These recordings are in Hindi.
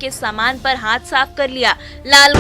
के सामान पर हाथ साफ कर लिया। लाल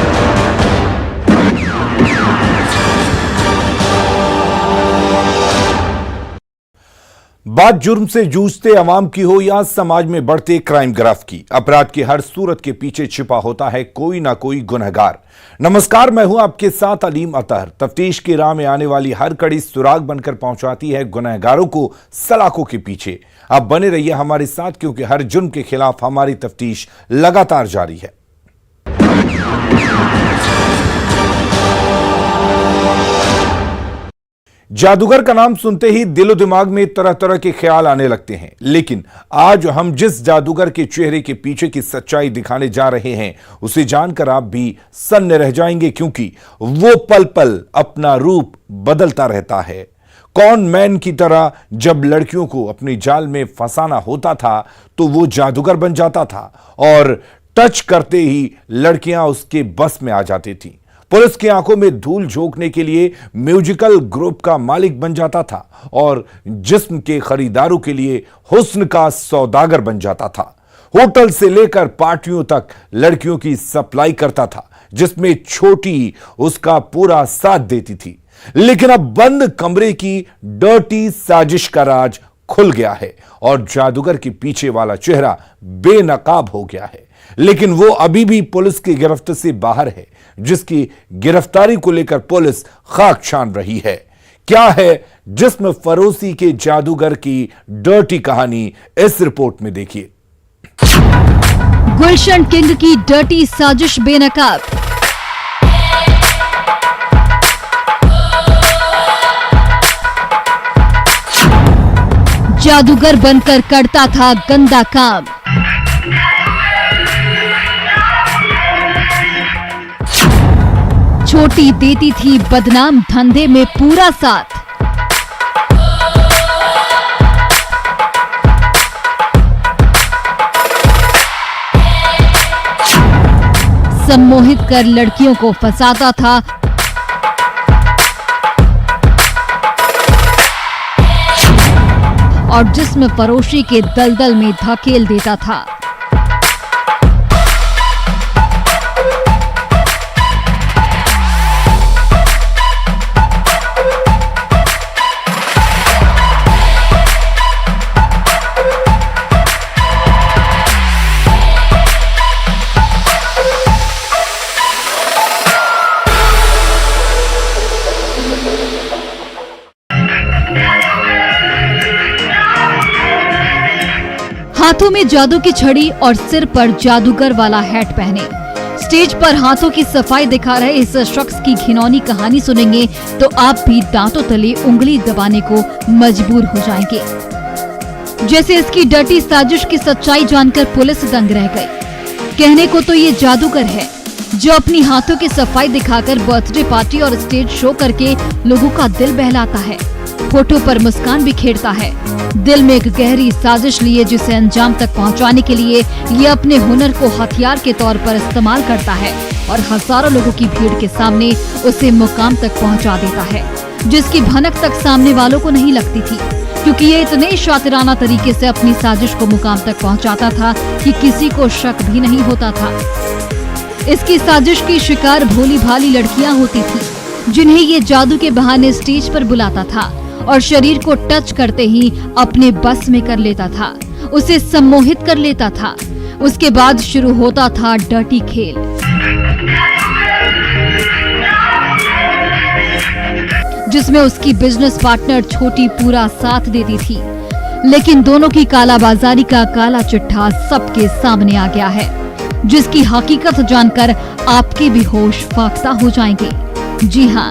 बात जुर्म से जूझते अवाम की हो या समाज में बढ़ते क्राइम ग्राफ की, अपराध की हर सूरत के पीछे छिपा होता है कोई ना कोई गुनहगार। नमस्कार, मैं हूं आपके साथ अलीम अतहर। तफ्तीश की राह में आने वाली हर कड़ी सुराग बनकर पहुंचाती है गुनहगारों को सलाखों के पीछे। आप बने रहिए हमारे साथ, क्योंकि हर जुर्म के खिलाफ हमारी तफ्तीश लगातार जारी है। जादूगर का नाम सुनते ही दिलो दिमाग में तरह तरह के ख्याल आने लगते हैं, लेकिन आज हम जिस जादूगर के चेहरे के पीछे की सच्चाई दिखाने जा रहे हैं उसे जानकर आप भी सन्न रह जाएंगे, क्योंकि वो पल पल अपना रूप बदलता रहता है। कॉन मैन की तरह जब लड़कियों को अपनी जाल में फंसाना होता था तो वो जादूगर बन जाता था और टच करते ही लड़कियां उसके बस में आ जाती थीं। पुलिस की आंखों में धूल झोंकने के लिए म्यूजिकल ग्रुप का मालिक बन जाता था और जिस्म के खरीदारों के लिए हुस्न का सौदागर बन जाता था। होटल से लेकर पार्टियों तक लड़कियों की सप्लाई करता था, जिसमें छोटी उसका पूरा साथ देती थी। लेकिन अब बंद कमरे की डर्टी साजिश का राज खुल गया है और जादूगर के पीछे वाला चेहरा बेनकाब हो गया है। लेकिन वो अभी भी पुलिस की गिरफ्त से बाहर है, जिसकी गिरफ्तारी को लेकर पुलिस खाक छान रही है। क्या है जिस्म फरोशी के जादूगर की डर्टी कहानी, इस रिपोर्ट में देखिए। गुलशन किंग की डर्टी साजिश बेनकाब। जादूगर बनकर करता था गंदा काम। छोटी देती थी बदनाम धंधे में पूरा साथ। सम्मोहित कर लड़कियों को फंसाता था। और जिस्म फरोशी के दलदल में धकेल देता था। हाथों में जादू की छड़ी और सिर पर जादूगर वाला हैट पहने स्टेज पर हाथों की सफाई दिखा रहे इस शख्स की घिनौनी कहानी सुनेंगे तो आप भी दांतों तले उंगली दबाने को मजबूर हो जाएंगे। जैसे इसकी डर्टी साजिश की सच्चाई जानकर पुलिस दंग रह गई। कहने को तो ये जादूगर है जो अपनी हाथों की सफाई दिखाकर बर्थडे पार्टी और स्टेज शो करके लोगों का दिल बहलाता है, होठों पर मुस्कान बिखेरता है, दिल में एक गहरी साजिश लिए जिसे अंजाम तक पहुंचाने के लिए ये अपने हुनर को हथियार के तौर पर इस्तेमाल करता है और हजारों लोगों की भीड़ के सामने उसे मुकाम तक पहुंचा देता है, जिसकी भनक तक सामने वालों को नहीं लगती थी, क्योंकि ये इतने शातिराना तरीके से अपनी साजिश को मुकाम तक पहुंचाता था कि किसी को शक भी नहीं होता था। इसकी साजिश की शिकार भोली भाली लड़कियां होती थी, जिन्हें ये जादू के बहाने स्टेज पर बुलाता था और शरीर को टच करते ही अपने बस में कर लेता था, उसे सम्मोहित कर लेता था। उसके बाद शुरू होता था डर्टी खेल। जिसमें उसकी बिजनेस पार्टनर छोटी पूरा साथ देती थी, लेकिन दोनों की कालाबाजारी का काला चिट्ठा सबके सामने आ गया है, जिसकी हकीकत जानकर आपके भी होश फाख्ता हो जाएंगे। जी हाँ,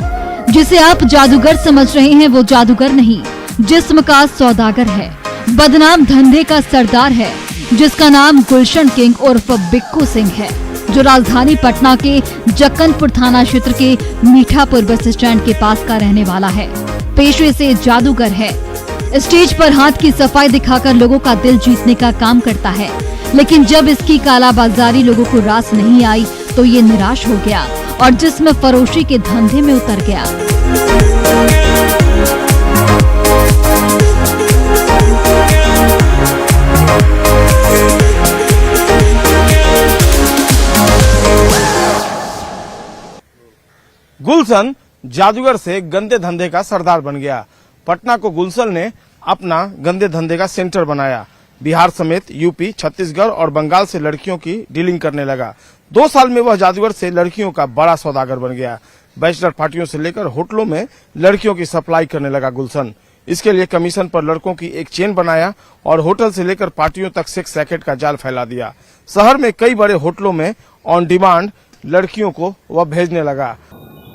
जिसे आप जादूगर समझ रहे हैं वो जादूगर नहीं, जिस्म का सौदागर है, बदनाम धंधे का सरदार है, जिसका नाम गुलशन किंग उर्फ बिक्कू सिंह है, जो राजधानी पटना के जक्कनपुर थाना क्षेत्र के मीठापुर बस स्टैंड के पास का रहने वाला है। पेशे से जादूगर है। स्टेज पर हाथ की सफाई दिखाकर लोगों का दिल जीतने का काम करता है, लेकिन जब इसकी कालाबाजारी लोगों को रास नहीं आई तो ये निराश हो गया और जिस्म फरोशी के धंधे में उतर गया। गुलशन जादूगर से गंदे धंधे का सरदार बन गया। पटना को गुलशन ने अपना गंदे धंधे का सेंटर बनाया। बिहार समेत यूपी, छत्तीसगढ़ और बंगाल से लड़कियों की डीलिंग करने लगा। 2 साल में वह जादूगर से लड़कियों का बड़ा सौदागर बन गया। बैचलर पार्टियों से लेकर होटलों में लड़कियों की सप्लाई करने लगा गुलशन। इसके लिए कमीशन पर लड़कों की एक चेन बनाया और होटल से लेकर पार्टियों तक सेक्स रैकेट का जाल फैला दिया। शहर में कई बड़े होटलों में ऑन डिमांड लड़कियों को वह भेजने लगा।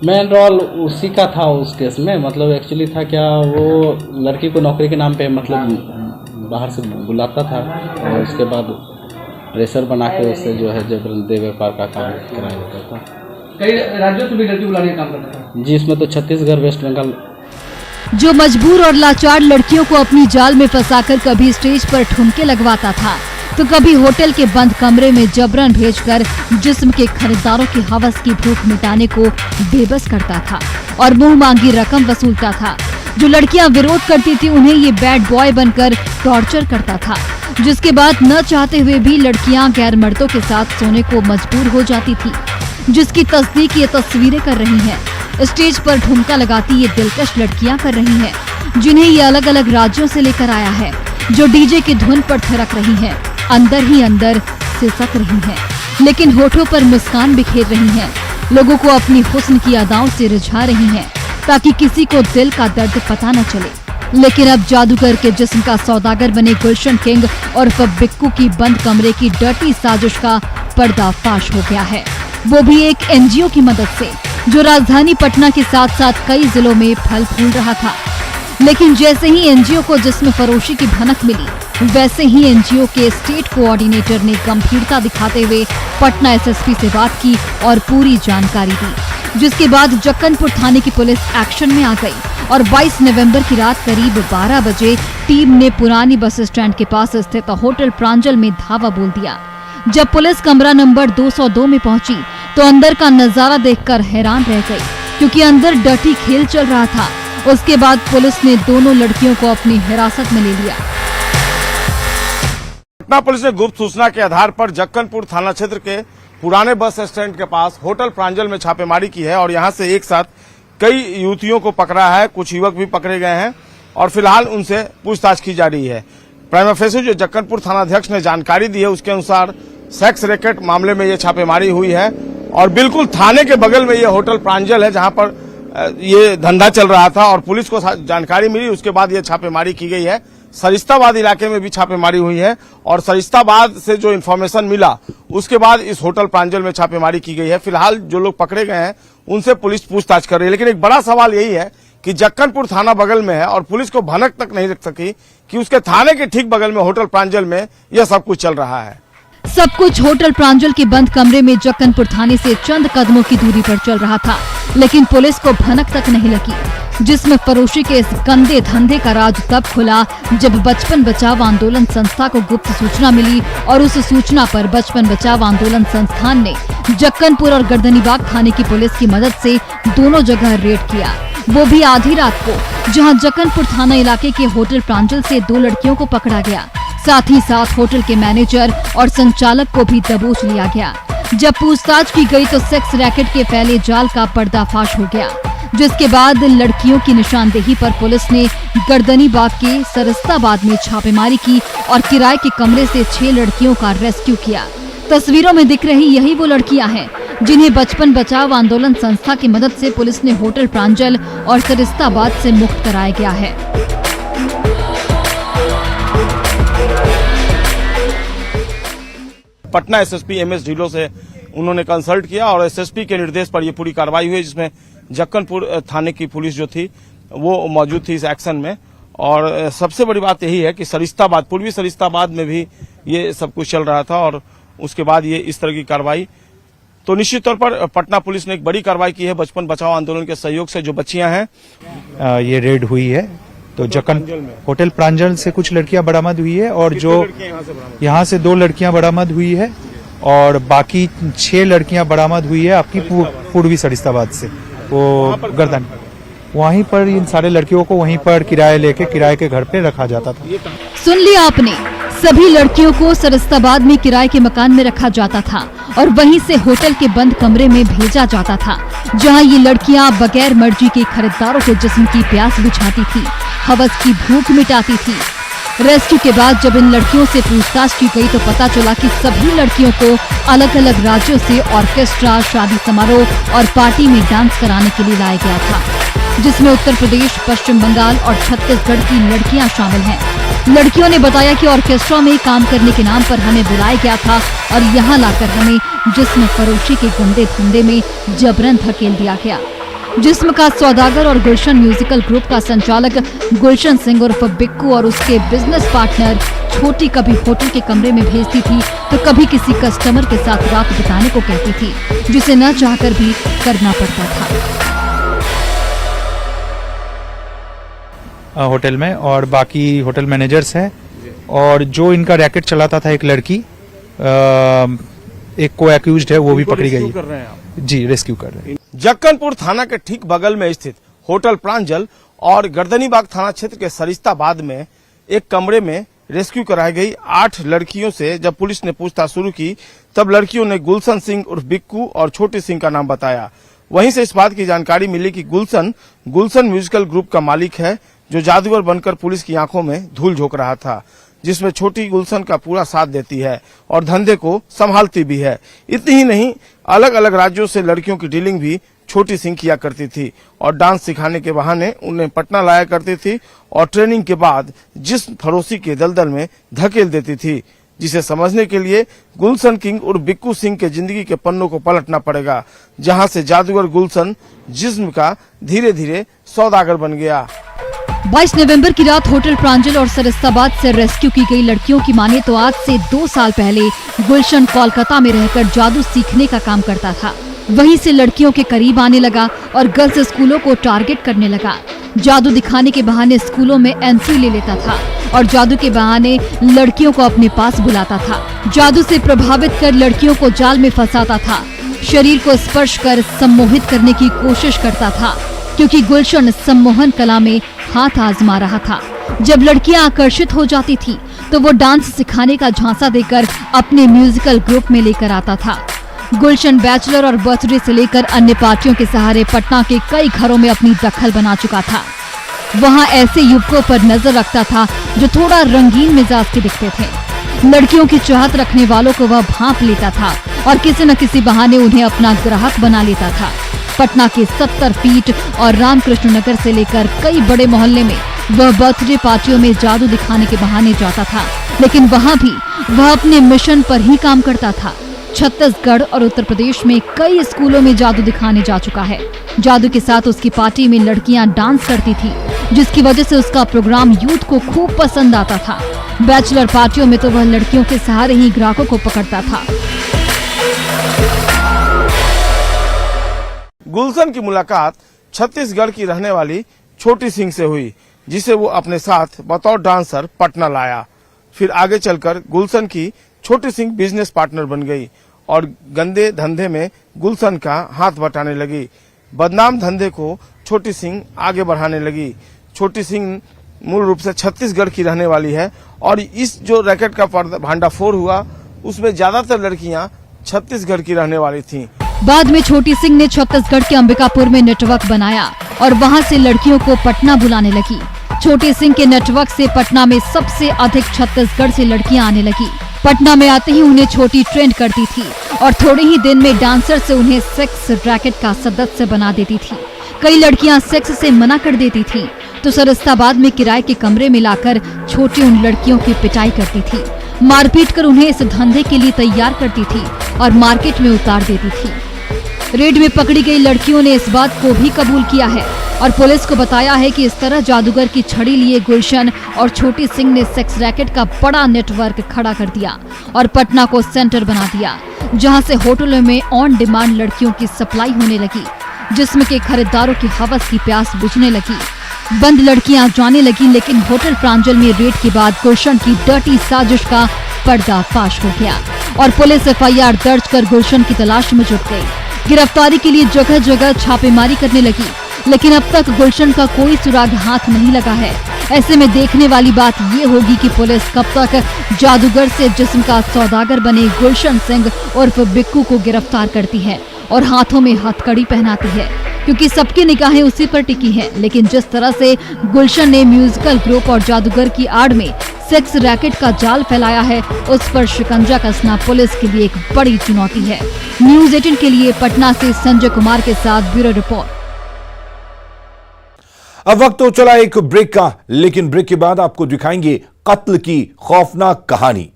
मेन रोल उसी का था उस केस में। मतलब एक्चुअली था क्या, वो लड़की को नौकरी के नाम पे मतलब बाहर से बुलाता था और उसके बाद प्रेशर बना के उससे जो है जबरन दे व्यापार का काम कराया जाता था। कई राज्यों से भी लड़की बुलाने का काम करता था जी, इसमें तो छत्तीसगढ़, वेस्ट बंगाल। जो मजबूर और लाचार लड़कियों को अपनी जाल में फंसाकर कभी स्टेज पर ठुमके लगवाता था तो कभी होटल के बंद कमरे में जबरन भेजकर जिस्म के खरीदारों की हवस की भूख मिटाने को बेबस करता था और मुंह मांगी रकम वसूलता था। जो लड़कियां विरोध करती थी उन्हें ये बैड बॉय बनकर टॉर्चर करता था, जिसके बाद न चाहते हुए भी लड़कियां गैर मर्दों के साथ सोने को मजबूर हो जाती थी, जिसकी तस्दीक ये तस्वीरें कर रही हैं। स्टेज पर ठुमका लगाती ये दिलकश लड़कियां कर रही हैं, जिन्हें ये अलग अलग राज्यों से लेकर आया है, जो डीजे की धुन पर थिरक रही हैं, अंदर ही अंदर सिसक रही हैं, लेकिन होठों पर मुस्कान बिखेर रही हैं, लोगों को अपनी हुस्न की अदाओं से रिझा रही हैं, ताकि किसी को दिल का दर्द पता न चले। लेकिन अब जादूगर के जिस्म का सौदागर बने गुलशन किंग और बिक्कू की बंद कमरे की डर्टी साजिश का पर्दाफाश हो गया है, वो भी एक एनजीओ की मदद से, जो राजधानी पटना के साथ साथ कई जिलों में फल फूल रहा था। लेकिन जैसे ही एनजीओ को जिस्म फरोशी की भनक मिली, वैसे ही एनजीओ के स्टेट कोऑर्डिनेटर ने गंभीरता दिखाते हुए पटना एसएसपी से बात की और पूरी जानकारी दी, जिसके बाद जक्कनपुर थाने की पुलिस एक्शन में आ गई और 22 नवंबर की रात करीब 12 बजे टीम ने पुरानी बस स्टैंड के पास स्थित होटल प्रांजल में धावा बोल दिया। जब पुलिस कमरा नंबर 202 में पहुंची तो अंदर का नजारा देखकर हैरान रह गई, क्योंकि अंदर डर्टी खेल चल रहा था। उसके बाद पुलिस ने दोनों लड़कियों को अपनी हिरासत में ले लिया। पटना पुलिस ने गुप्त सूचना के आधार पर जक्कनपुर थाना क्षेत्र के पुराने बस स्टैंड के पास होटल प्रांजल में छापेमारी की है और यहां से एक साथ कई युवतियों को पकड़ा है। कुछ युवक भी पकड़े गए हैं और फिलहाल उनसे पूछताछ की जा रही है। प्राइमा फेसी जो जक्कनपुर थानाध्यक्ष ने जानकारी दी है उसके अनुसार सेक्स रैकेट मामले में ये छापेमारी हुई है और बिल्कुल थाने के बगल में ये होटल प्रांजल है जहां पर ये धंधा चल रहा था और पुलिस को जानकारी मिली, उसके बाद ये छापेमारी की गई है। सरिस्ताबाद इलाके में भी छापेमारी हुई है और सरिस्ताबाद से जो इन्फॉर्मेशन मिला उसके बाद इस होटल प्रांजल में छापेमारी की गई है। फिलहाल जो लोग पकड़े गए हैं उनसे पुलिस पूछताछ कर रही है, लेकिन एक बड़ा सवाल यही है कि जक्कनपुर थाना बगल में है और पुलिस को भनक तक नहीं रख सकी कि उसके थाने के ठीक बगल में होटल प्रांजल में यह सब कुछ चल रहा है। सब कुछ होटल प्रांजल के बंद कमरे में जक्कनपुर थाने से चंद कदमों की दूरी पर चल रहा था, लेकिन पुलिस को भनक तक नहीं लगी। जिसमें फरोशी के इस गंदे धंधे का राज तब खुला जब बचपन बचाओ आंदोलन संस्था को गुप्त सूचना मिली और उस सूचना पर बचपन बचाओ आंदोलन संस्थान ने जक्कनपुर और गर्दनीबाग थाने की पुलिस की मदद से दोनों जगह रेड किया, वो भी आधी रात को, जहां जक्कनपुर थाना इलाके के होटल प्रांजल से 2 लड़कियों को पकड़ा गया। साथ ही साथ होटल के मैनेजर और संचालक को भी दबोच लिया गया। जब पूछताछ की गई तो सेक्स रैकेट के फैले जाल का पर्दाफाश हो गया, जिसके बाद लड़कियों की निशानदेही पर पुलिस ने गर्दनीबाग के सरिस्ताबाद में छापेमारी की और किराए के कमरे से 6 लड़कियों का रेस्क्यू किया। तस्वीरों में दिख रही यही वो लड़कियां हैं जिन्हें बचपन बचाओ आंदोलन संस्था की मदद से पुलिस ने होटल प्रांजल और सरिस्ताबाद से मुक्त कराया गया है। पटना एसएसपी एमएस ढिल्लों से उन्होंने कंसल्ट किया और एसएसपी के निर्देश पर यह पूरी कार्रवाई हुई, जिसमें जक्कनपुर थाने की पुलिस जो थी वो मौजूद थी इस एक्शन में। और सबसे बड़ी बात यही है कि सरिस्ताबाद, पूर्वी सरिस्ताबाद में भी ये सब कुछ चल रहा था और उसके बाद ये इस तरह की कार्रवाई। तो निश्चित तौर पर पटना पुलिस ने एक बड़ी कार्रवाई की है बचपन बचाओ आंदोलन के सहयोग से। जो बच्चियां हैं ये रेड हुई है तो जक्कन होटल प्रांजल से कुछ लड़कियां बरामद हुई है और जो यहाँ से 2 लड़कियां बरामद हुई है और बाकी 6 लड़कियां बरामद हुई है आपकी पूर्वी सरिस्ताबाद से। वो गर्दन वहीं पर इन सारे लड़कियों को वहीं पर किराए लेके किराए के घर पे रखा जाता था। सुन लिया आपने, सभी लड़कियों को सरिस्ताबाद में किराए के मकान में रखा जाता था और वहीं से होटल के बंद कमरे में भेजा जाता था। जहां ये लड़कियां बगैर मर्जी के खरीदारों के जिस्म की प्यास बुझाती थी, हवस की भूख मिटाती थी। रेस्क्यू के बाद जब इन लड़कियों से पूछताछ की गई तो पता चला कि सभी लड़कियों को अलग अलग राज्यों से ऑर्केस्ट्रा, शादी समारोह और पार्टी में डांस कराने के लिए लाया गया था, जिसमें उत्तर प्रदेश, पश्चिम बंगाल और छत्तीसगढ़ की लड़कियां शामिल हैं। लड़कियों ने बताया कि ऑर्केस्ट्रा में काम करने के नाम पर हमें बुलाया गया था और यहाँ लाकर हमें जिस्म फरोशी के गंदे धंधे में जबरन धकेल दिया गया। जिस्म का सौदागर और गुलशन म्यूजिकल ग्रुप का संचालक गुलशन सिंह उर्फ बिक्कू और उसके बिजनेस पार्टनर छोटी कभी होटल के कमरे में भेजती थी तो कभी किसी कस्टमर के साथ रात बिताने को कहती थी, जिसे न चाहकर भी करना पड़ता था। होटल में और बाकी होटल मैनेजर्स हैं, और जो इनका रैकेट चलाता था एक लड़की, एक को एक्यूज्ड है, वो भी पकड़ी गई कर रहे हैं आप? जी, रेस्क्यू कर रहे हैं। जक्कनपुर थाना के ठीक बगल में स्थित होटल प्रांजल और गर्दनीबाग थाना क्षेत्र के सरिस्ताबाद में एक कमरे में रेस्क्यू कराई गई 8 लड़कियों से जब पुलिस ने पूछताछ शुरू की तब लड़कियों ने गुलशन सिंह उर्फ बिक्कू और छोटी सिंह का नाम बताया। वहीं से इस बात की जानकारी मिली कि गुलशन म्यूजिकल ग्रुप का मालिक है, जो जादूगर बनकर पुलिस की आंखों में धूल झोंक रहा था, जिसमें छोटी गुलशन का पूरा साथ देती है और धंधे को संभालती भी है। इतनी ही नहीं, अलग अलग राज्यों से लड़कियों की डीलिंग भी छोटी सिंह किया करती थी और डांस सिखाने के बहाने उन्हें पटना लाया करती थी और ट्रेनिंग के बाद जिस्म फरोशी के दलदल में धकेल देती थी, जिसे समझने के लिए गुलशन किंग और बिक्कू सिंह के जिंदगी के पन्नों को पलटना पड़ेगा, जहां से जादूगर गुलशन जिस्म का धीरे धीरे सौदागर बन गया। 22 नवंबर की रात होटल प्रांजल और सरिस्ताबाद से रेस्क्यू की गई लड़कियों की माने तो आज से 2 साल पहले गुलशन कोलकाता में रहकर जादू सीखने का काम करता था। वहीं से लड़कियों के करीब आने लगा और गर्ल्स स्कूलों को टारगेट करने लगा। जादू दिखाने के बहाने स्कूलों में एंट्री ले लेता था और जादू के बहाने लड़कियों को अपने पास बुलाता था। जादू से प्रभावित कर लड़कियों को जाल में फंसाता था, शरीर को स्पर्श कर सम्मोहित करने की कोशिश करता था, क्योंकि गुलशन सम्मोहन कला में हाथ आजमा रहा था। जब लड़कियां आकर्षित हो जाती थी तो वो डांस सिखाने का झांसा देकर अपने म्यूजिकल ग्रुप में लेकर आता था। गुलशन बैचलर और बर्थडे से लेकर अन्य पार्टियों के सहारे पटना के कई घरों में अपनी दखल बना चुका था। वहां ऐसे युवकों पर नजर रखता था जो थोड़ा रंगीन मिजाज के दिखते थे। लड़कियों की चाहत रखने वालों को वह भांप लेता था और किसी न किसी बहाने उन्हें अपना ग्राहक बना लेता था। पटना के 70 फीट और रामकृष्ण नगर से लेकर कई बड़े मोहल्ले में वह बर्थडे पार्टियों में जादू दिखाने के बहाने जाता था, लेकिन वहां भी वह अपने मिशन पर ही काम करता था। छत्तीसगढ़ और उत्तर प्रदेश में कई स्कूलों में जादू दिखाने जा चुका है। जादू के साथ उसकी पार्टी में लड़कियां डांस करती थी, जिसकी वजह से उसका प्रोग्राम यूथ को खूब पसंद आता था। बैचलर पार्टियों में तो वह लड़कियों के सहारे ही ग्राहकों को पकड़ता था। गुलशन की मुलाकात छत्तीसगढ़ की रहने वाली छोटी सिंह से हुई, जिसे वो अपने साथ बतौर डांसर पटना लाया। फिर आगे चलकर गुलशन की छोटी सिंह बिजनेस पार्टनर बन गई और गंदे धंधे में गुलशन का हाथ बटाने लगी। बदनाम धंधे को छोटी सिंह आगे बढ़ाने लगी। छोटी सिंह मूल रूप से छत्तीसगढ़ की रहने वाली है और इस जो रैकेट का भांडाफोड़ हुआ उसमें ज्यादातर लड़कियां छत्तीसगढ़ की रहने वाली थीं। बाद में छोटी सिंह ने छत्तीसगढ़ के अंबिकापुर में नेटवर्क बनाया और वहां से लड़कियों को पटना बुलाने लगी। छोटी सिंह के नेटवर्क से पटना में सबसे अधिक छत्तीसगढ़ से लड़कियां आने लगी। पटना में आते ही उन्हें छोटी ट्रेंड करती थी और थोड़े ही दिन में डांसर से उन्हें सेक्स रैकेट का सदस्य बना देती थी। कई लड़कियां सेक्स से मना कर देती थी तो सरिस्ताबाद में किराए के कमरे में लाकर छोटी उन लड़कियों की पिटाई करती थी, मारपीट कर उन्हें इस धंधे के लिए तैयार करती थी और मार्केट में उतार देती थी। रेड में पकड़ी गई लड़कियों ने इस बात को भी कबूल किया है और पुलिस को बताया है कि इस तरह जादूगर की छड़ी लिए गुलशन और छोटी सिंह ने सेक्स रैकेट का बड़ा नेटवर्क खड़ा कर दिया और पटना को सेंटर बना दिया, जहां से होटलों में ऑन डिमांड लड़कियों की सप्लाई होने लगी, जिसमें के खरीदारों की हवस की प्यास बुझने लगी। बंद लड़कियां जाने लगी, लेकिन होटल प्रांजल में रेड के बाद गुलशन की डर्टी साजिश का पर्दाफाश हो गया और पुलिस FIR दर्ज कर गुलशन की तलाश में जुट गई। गिरफ्तारी के लिए जगह जगह छापेमारी करने लगी, लेकिन अब तक गुलशन का कोई सुराग हाथ नहीं लगा है। ऐसे में देखने वाली बात ये होगी कि पुलिस कब तक जादूगर से जिस्म का सौदागर बने गुलशन सिंह उर्फ बिक्कू को गिरफ्तार करती है और हाथों में हथकड़ी पहनाती है, क्योंकि सबकी निगाहें उसी पर टिकी हैं। लेकिन जिस तरह से गुलशन ने म्यूजिकल ग्रुप और जादूगर की आड़ में सेक्स रैकेट का जाल फैलाया है, उस पर शिकंजा कसना पुलिस के लिए एक बड़ी चुनौती है। न्यूज़ 18 के लिए पटना से संजय कुमार के साथ ब्यूरो रिपोर्ट। अब वक्त तो चला एक ब्रेक का, लेकिन ब्रेक के बाद आपको दिखाएंगे कत्ल की खौफनाक कहानी।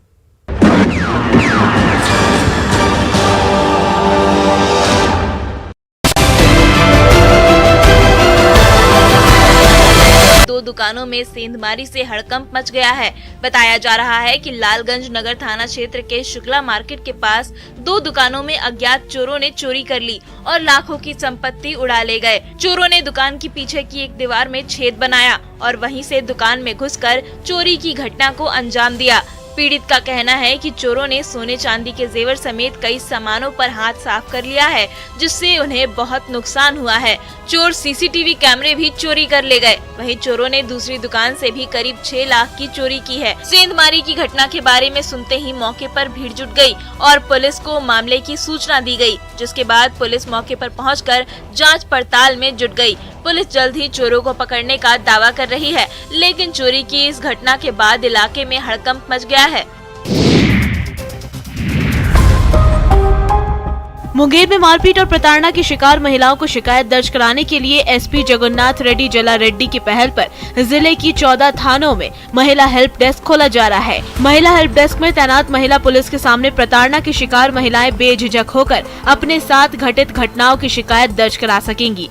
दो दुकानों में सेंधमारी से हड़कंप मच गया है। बताया जा रहा है कि लालगंज नगर थाना क्षेत्र के शुक्ला मार्केट के पास दो दुकानों में अज्ञात चोरों ने चोरी कर ली और लाखों की संपत्ति उड़ा ले गए। चोरों ने दुकान की पीछे की एक दीवार में छेद बनाया और वहीं से दुकान में घुसकर चोरी की घटना को अंजाम दिया। पीड़ित का कहना है कि चोरों ने सोने चांदी के जेवर समेत कई सामानों पर हाथ साफ कर लिया है, जिससे उन्हें बहुत नुकसान हुआ है। चोर सीसीटीवी कैमरे भी चोरी कर ले गए। वहीं चोरों ने दूसरी दुकान से भी करीब 6 लाख की चोरी की है। सेंधमारी की घटना के बारे में सुनते ही मौके पर भीड़ जुट गई और पुलिस को मामले की सूचना दी गई, जिसके बाद पुलिस मौके पर पहुंचकर जांच पड़ताल में जुट गई। पुलिस जल्द ही चोरों को पकड़ने का दावा कर रही है, लेकिन चोरी की इस घटना के बाद इलाके में हड़कंप मच गया है। मुंगेर में मारपीट और प्रताड़ना की शिकार महिलाओं को शिकायत दर्ज कराने के लिए एसपी जगन्नाथ रेड्डी जला रेड्डी की पहल पर जिले की 14 थानों में महिला हेल्प डेस्क खोला जा रहा है। महिला हेल्प डेस्क में तैनात महिला पुलिस के सामने प्रताड़ना की शिकार महिलाएं बेझिझक होकर अपने साथ घटित घटनाओं की शिकायत दर्ज करा सकेंगी।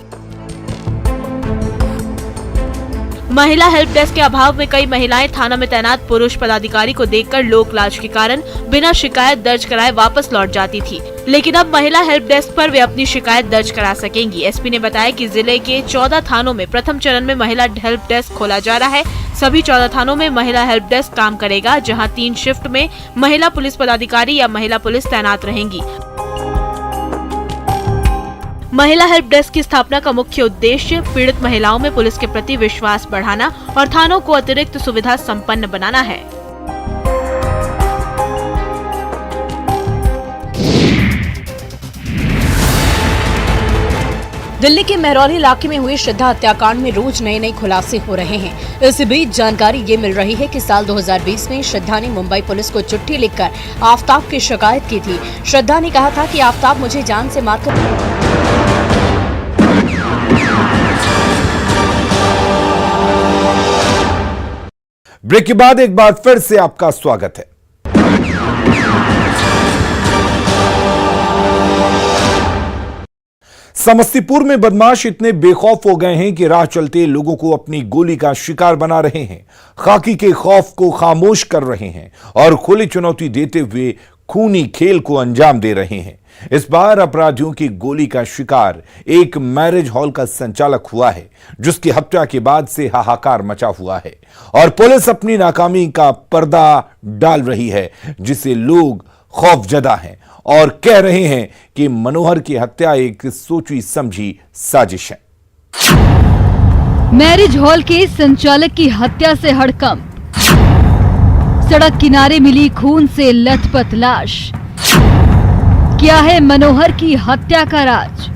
महिला हेल्प डेस्क के अभाव में कई महिलाएं थाना में तैनात पुरुष पदाधिकारी को देखकर लोक लाज के कारण बिना शिकायत दर्ज कराए वापस लौट जाती थी, लेकिन अब महिला हेल्प डेस्क पर वे अपनी शिकायत दर्ज करा सकेंगी। एसपी ने बताया कि जिले के 14 थानों में प्रथम चरण में महिला हेल्प डेस्क खोला जा रहा है। सभी 14 थानों में महिला हेल्प डेस्क काम करेगा, जहाँ 3 शिफ्ट में महिला पुलिस पदाधिकारी या महिला पुलिस तैनात रहेंगी। महिला हेल्प डेस्क की स्थापना का मुख्य उद्देश्य पीड़ित महिलाओं में पुलिस के प्रति विश्वास बढ़ाना और थानों को अतिरिक्त सुविधा संपन्न बनाना है। दिल्ली के महरौली इलाके में हुए श्रद्धा हत्याकांड में रोज नए खुलासे हो रहे हैं। इस बीच जानकारी ये मिल रही है कि साल 2020 में श्रद्धा ने मुंबई पुलिस को चिट्ठी लिखकर आफ्ताब की शिकायत की थी। श्रद्धा ने कहा था कि आफ्ताब मुझे जान से मारकर। ब्रेक के बाद एक बार फिर से आपका स्वागत है। समस्तीपुर में बदमाश इतने बेखौफ हो गए हैं कि राह चलते लोगों को अपनी गोली का शिकार बना रहे हैं, खाकी के खौफ को खामोश कर रहे हैं और खुली चुनौती देते हुए खूनी खेल को अंजाम दे रहे हैं। इस बार अपराधियों की गोली का शिकार एक मैरिज हॉल का संचालक हुआ है, जिसकी हत्या के बाद से हाहाकार मचा हुआ है और पुलिस अपनी नाकामी का पर्दा डाल रही है, जिसे लोग खौफजदा हैं और कह रहे हैं कि मनोहर की हत्या एक सोची समझी साजिश है। मैरिज हॉल के संचालक की हत्या से हड़कंप, सड़क किनारे मिली खून से लथपथ लाश। क्या है मनोहर की हत्या का राज?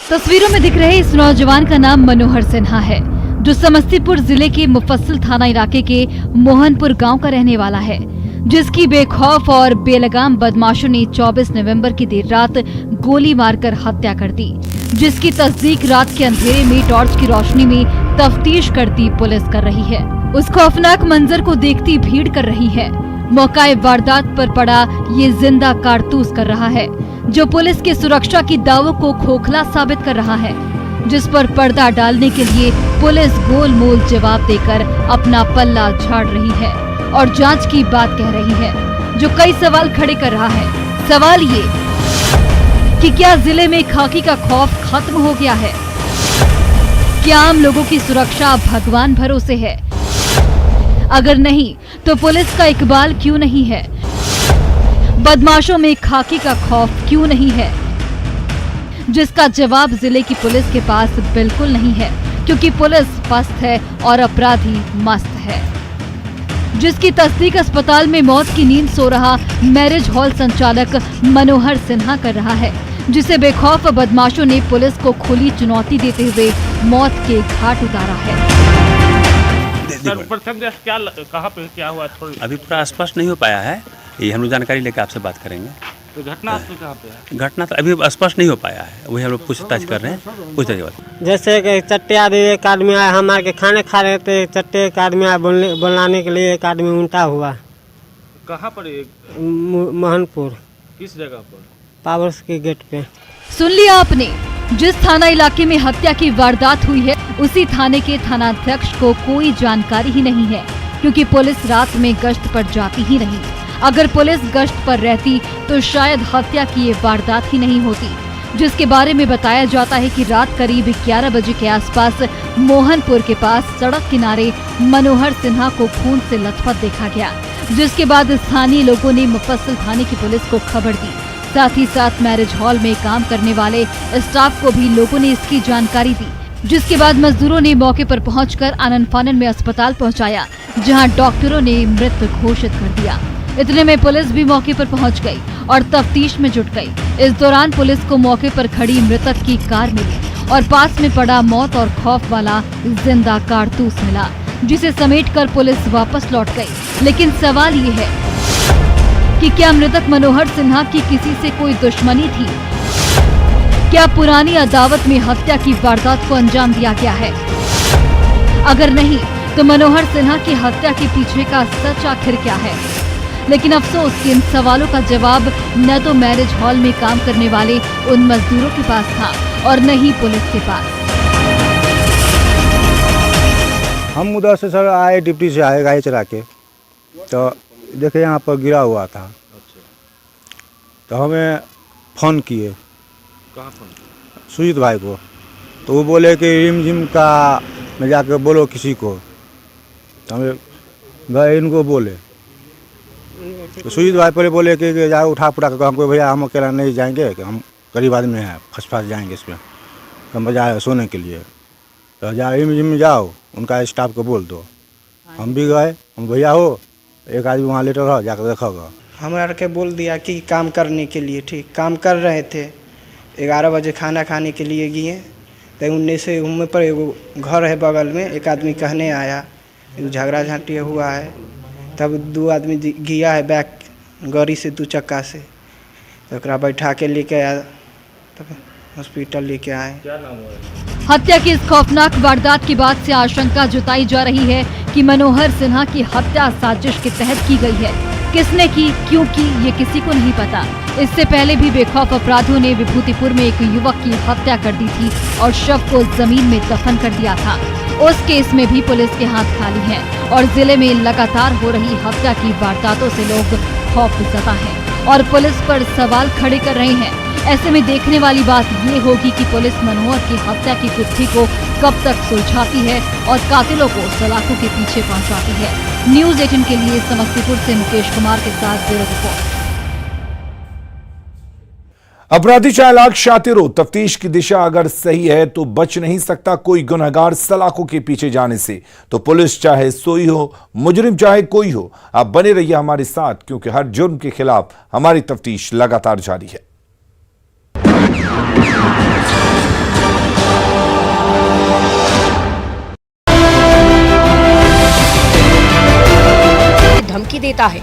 तस्वीरों में दिख रहे इस नौजवान का नाम मनोहर सिन्हा है, जो समस्तीपुर जिले के मुफस्सिल थाना इलाके के मोहनपुर गांव का रहने वाला है, जिसकी बेखौफ और बेलगाम बदमाशों ने 24 नवंबर की देर रात गोली मारकर हत्या कर दी, जिसकी तस्दीक रात के अंधेरे में टॉर्च की रोशनी में तफ्तीश करती पुलिस कर रही है। उस खौफनाक मंजर को देखती भीड़ कर रही है। मौकाए वारदात पर पड़ा ये जिंदा कारतूस कर रहा है, जो पुलिस की सुरक्षा की दावों को खोखला साबित कर रहा है, जिस पर पर्दा डालने के लिए पुलिस गोलमोल जवाब देकर अपना पल्ला झाड़ रही है और जांच की बात कह रही है, जो कई सवाल खड़े कर रहा है। सवाल ये कि क्या जिले में खाकी का खौफ खत्म हो गया है? क्या आम लोगों की सुरक्षा भगवान भरोसे है? अगर नहीं तो पुलिस का इकबाल क्यों नहीं है? बदमाशों में खाकी का खौफ क्यों नहीं है, जिसका जवाब जिले की पुलिस के पास बिल्कुल नहीं है, क्योंकि पुलिस पस्त है और अपराधी मस्त है। जिसकी तस्दीक अस्पताल में मौत की नींद सो रहा मैरिज हॉल संचालक मनोहर सिन्हा कर रहा है, जिसे बेखौफ बदमाशों ने पुलिस को खुली चुनौती देते हुए मौत के घाट उतारा है। क्या कहाँ पे क्या हुआ? अभी पूरा स्पष्ट नहीं हो पाया है, ये हम लोग जानकारी लेकर आपसे बात करेंगे। तो घटना कहाँ पे है? घटना तो अभी स्पष्ट नहीं हो पाया है, वही हम लोग पूछताछ कर रहे हैं, पूछताछ कर रहे हैं। जैसे कि चट्टे आदमी एक आदमी आया, हम आके खाने खा रहे थे, चट्टे एक आदमी आया बुलाने के लिए, एक आदमी उल्टा हुआ। कहाँ पर? मोहनपुर। किस जगह पर? पावर्स के गेट पे। सुन लिया आपने, जिस थाना इलाके में हत्या की वारदात हुई है उसी थाने के थानाध्यक्ष को कोई जानकारी ही नहीं है, क्योंकि पुलिस रात में गश्त पर जाती ही नहीं। अगर पुलिस गश्त पर रहती तो शायद हत्या की ये वारदात ही नहीं होती, जिसके बारे में बताया जाता है कि रात करीब 11 बजे के आसपास मोहनपुर के पास सड़क किनारे मनोहर सिन्हा को खून से लथपथ देखा गया, जिसके बाद स्थानीय लोगों ने मुफस्सिल थाने की पुलिस को खबर दी। साथ ही साथ मैरिज हॉल में काम करने वाले स्टाफ को भी लोगों ने इसकी जानकारी दी, जिसके बाद मजदूरों ने मौके पर पहुंचकर आनन फानन में अस्पताल पहुंचाया, जहां डॉक्टरों ने मृत घोषित कर दिया। इतने में पुलिस भी मौके पर पहुंच गई और तफ्तीश में जुट गई। इस दौरान पुलिस को मौके पर खड़ी मृतक की कार मिली और पास में पड़ा मौत और खौफ वाला जिंदा कारतूस मिला, जिसे समेटकर पुलिस वापस लौट गई। लेकिन सवाल ये है कि क्या मृतक मनोहर सिन्हा की किसी से कोई दुश्मनी थी? क्या पुरानी अदावत में हत्या की वारदात को अंजाम दिया गया है? अगर नहीं तो मनोहर सिन्हा की हत्या के पीछे का सच आखिर क्या है? लेकिन अफसोस कि इन सवालों का जवाब न तो मैरिज हॉल में काम करने वाले उन मजदूरों के पास था और न ही पुलिस के पास। हम उधर से सर आए, डिप्टी से आए गाय चरा के, तो देखे यहाँ पर गिरा हुआ था। तो हमें फ़ोन किए। कहाँ फोन? सुजीत भाई को। तो वो बोले कि रिमझिम का में जाकर बोलो किसी को। तो हमें गए, इनको बोले। तो सुजीत भाई पहले बोले कि जाओ उठा पुठा कर, हमको भैया हम अकेला नहीं जाएंगे, कि हम गरीब आदमी हैं, फंस जाएंगे इसमें, हम बजाए सोने के लिए। तो जाओ रिमझिम में जाओ, उनका स्टाफ को बोल दो। हम भी गए, हम भैया हो एक आदमी वहाँ लेटर रहो, जाकर देखोगा। हमारा के बोल दिया कि काम करने के लिए, ठीक काम कर रहे थे। 11 बजे खाना खाने के लिए गए, तो 19 से उम्र पर एगो घर है बगल में, एक आदमी कहने आया झगड़ा झांटी हुआ है। तब 2 आदमी गया है बैक गाड़ी से 2 चक्का से, तो बैठा के लेके आया, तब हॉस्पिटल लेके आए। क्या नाम हुआ? हत्या की इस खौफनाक वारदात के बाद से आशंका जताई जा रही है कि मनोहर सिन्हा की हत्या साजिश के तहत की गई है। किसने की, क्यों की, ये किसी को नहीं पता। इससे पहले भी बेखौफ अपराधियों ने विभूतिपुर में एक युवक की हत्या कर दी थी और शव को जमीन में दफन कर दिया था। उस केस में भी पुलिस के हाथ खाली हैं और जिले में लगातार हो रही हत्या की वारदातों से लोग खौफजदा हैं और पुलिस पर सवाल खड़े कर रहे हैं। ऐसे में देखने वाली बात ये होगी कि पुलिस मनोहर की हत्या की गुत्थी को कब तक सुलझाती है और कातिलों को सलाखों के पीछे पहुंचाती है। न्यूज़ 18 के लिए समस्तीपुर से मुकेश कुमार के साथ ब्यूरो रिपोर्ट। अपराधी चालाक शातिर हो, तफ्तीश की दिशा अगर सही है तो बच नहीं सकता कोई गुनहगार सलाखों के पीछे जाने से। तो पुलिस चाहे सोई हो, मुजरिम चाहे कोई हो, आप बने रहिए हमारे साथ, क्योंकि हर जुर्म के खिलाफ हमारी तफ्तीश लगातार जारी है। धमकी देता है